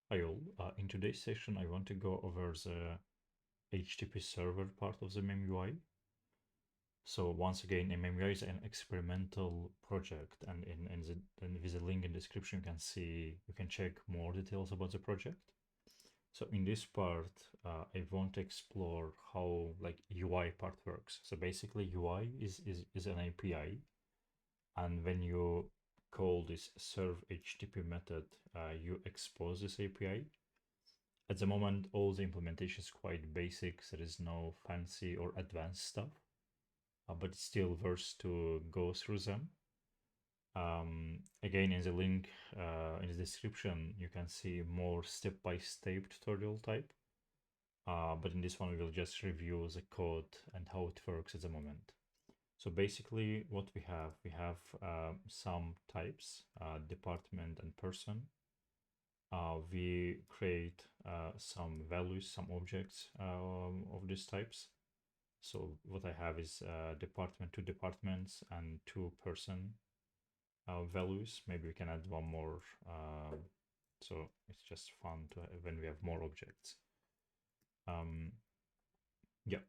Hi all, in today's session I want to go over the HTTP server part of the MemUI. So once again, MemUI is an experimental project, and with the link in the description you can check more details about the project. So in this part, I want to explore how like UI part works. So basically UI is an API, and when you call this serve HTTP method, you expose this API. At the moment, all the implementation is quite basic. There is no fancy or advanced stuff, but it's still worth to go through them. Again, in the link in the description, you can see more step-by-step tutorial type. But in this one, we will just review the code and how it works at the moment. So basically, what we have some types, department and person. We create some values, some objects of these types. So what I have is department, two departments, and two person values. Maybe we can add one more. So it's just fun to have when we have more objects. Yeah,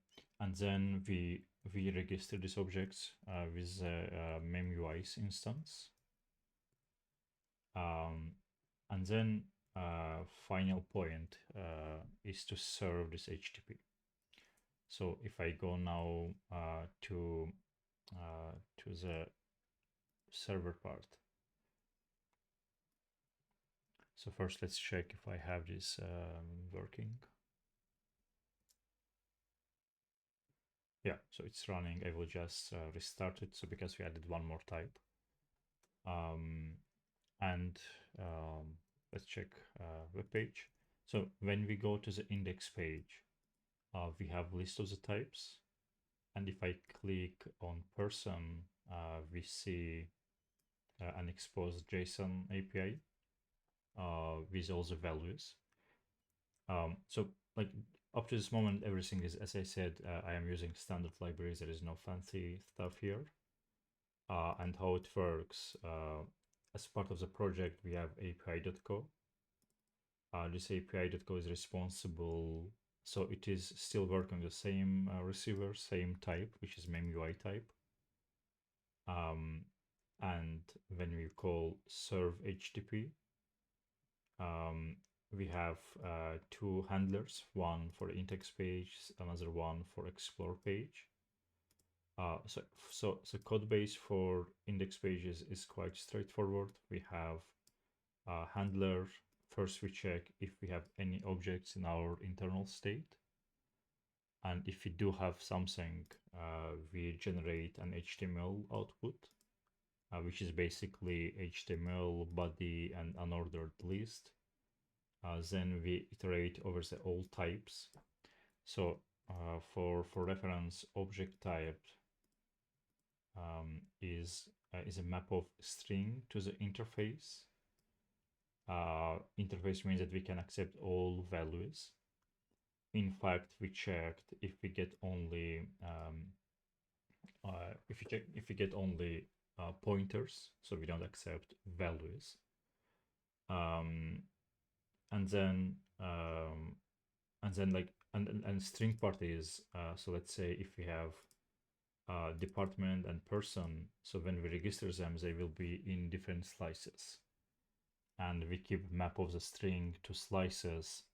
and then we register these objects with MemUI's instance. And then final point is to serve this HTTP. So if I go now to the server part. So first let's check if I have this working. Yeah, so it's running. I will just restart it. So because we added one more type. And let's check web page. So when we go to the index page, we have list of the types. And if I click on person, we see an exposed JSON API with all the values. So like up to this moment, everything is, as I said, I am using standard libraries. There is no fancy stuff here. And how it works, as part of the project, we have api.co. This api.co is responsible, so it is still working the same receiver, same type, which is MemUI type. And when we call serve HTTP, we have two handlers, one for the index page, another one for explore page. So the code base for index pages is quite straightforward. We have a handler. First, we check if we have any objects in our internal state. And if we do have something, we generate an HTML output, which is basically HTML body and unordered list. Then we iterate over the all types. So for reference, object type is a map of string to the interface. Interface means that we can accept all values. In fact, we checked if we get only if we get only pointers, so we don't accept values. And then like and string part is so let's say if we have department and person, so when we register them, they will be in different slices, and we keep map of the string to slices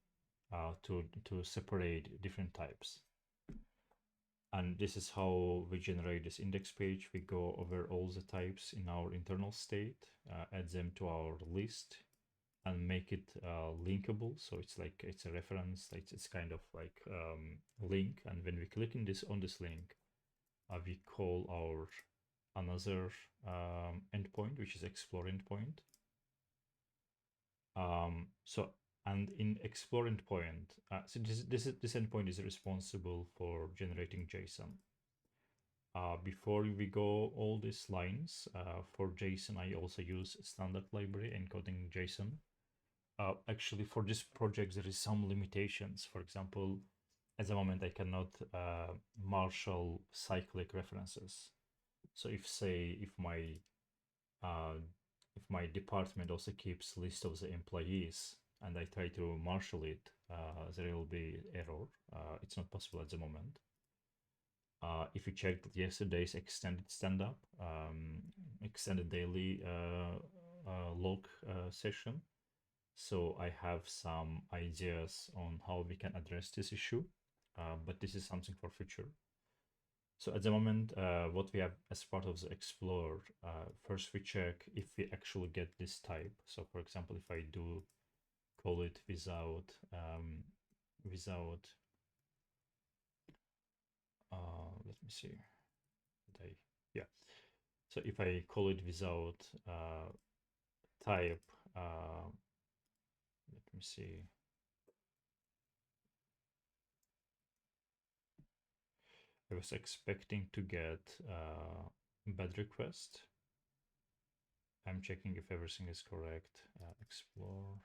to separate different types. And this is how we generate this index page. We go over all the types in our internal state, add them to our list, and make it linkable. So it's like it's a reference. It's kind of like link. And when we click on this link, we call our another endpoint, which is explore endpoint. And in explore endpoint, so this endpoint is responsible for generating JSON. Before we go all these lines, for JSON, I also use standard library encoding JSON. Actually, for this project, there is some limitations. For example, at the moment, I cannot Marshal cyclic references. So if my department also keeps list of the employees, and I try to marshal it, there will be error. It's not possible at the moment. If you checked yesterday's extended stand-up, extended daily log session, so I have some ideas on how we can address this issue, but this is something for future. So at the moment, what we have as part of the Explorer, first we check if we actually get this type. So for example, if I do call it without, let me see, yeah. So if I call it without type, let me see. I was expecting to get bad request. I'm checking if everything is correct. Explore.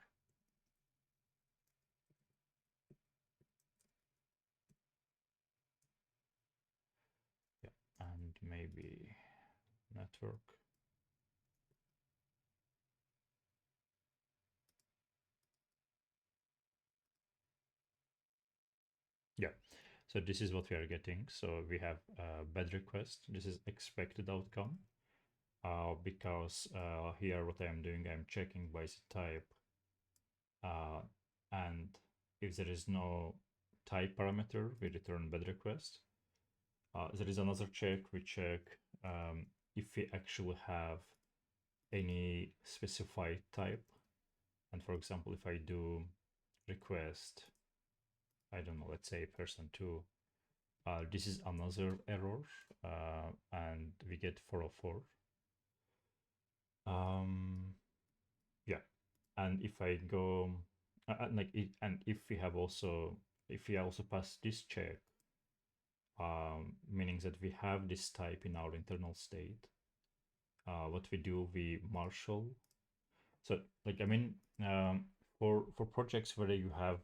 Yeah, and maybe network. Yeah, so this is what we are getting. So we have a bad request. This is expected outcome. Because here what I'm doing, I'm checking by the type, and if there is no type parameter, we return bad request. There is another check, we check if we actually have any specified type. And for example, if I do request, I don't know, let's say person2, this is another error, and we get 404. Yeah, and if I go, and if we have also, if we also pass this check, meaning that we have this type in our internal state, what we do, we marshal. So like, I mean, for projects where you have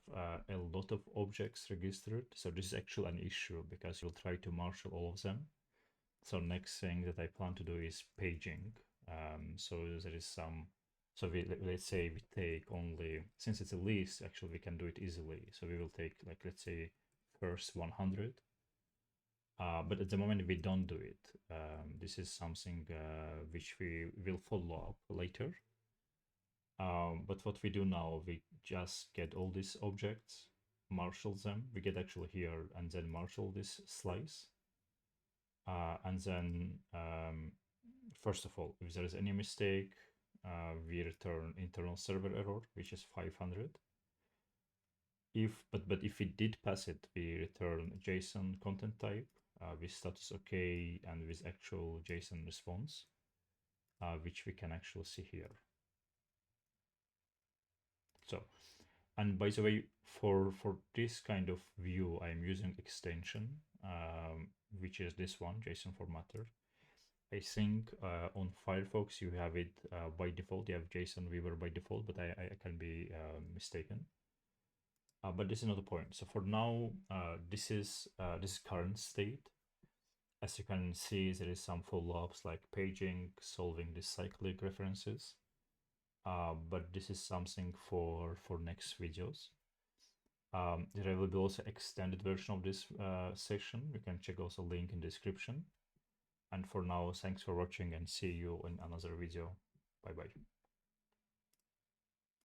a lot of objects registered, so this is actually an issue because you'll try to marshal all of them. So next thing that I plan to do is paging. So there is some, so let's say we take only, since it's a list, actually we can do it easily. So we will take, like, let's say first 100. But at the moment we don't do it. This is something which we will follow up later. But what we do now, we just get all these objects, marshal them. We get actually here and then marshal this slice. And then, first of all, if there is any mistake, we return internal server error, which is 500. But if we did pass it, we return JSON content type with status OK and with actual JSON response, which we can actually see here. So, and by the way, for this kind of view, I'm using extension, which is this one, Json Formatter. I think on Firefox you have it by default. You have JSON Weaver by default, but I can be mistaken. But this is not the point. So for now, this is current state. As you can see, there is some follow-ups like paging, solving the cyclic references. But this is something for next videos. There will be also extended version of this session. You can check also link in description. And for now, thanks for watching and see you in another video. Bye bye.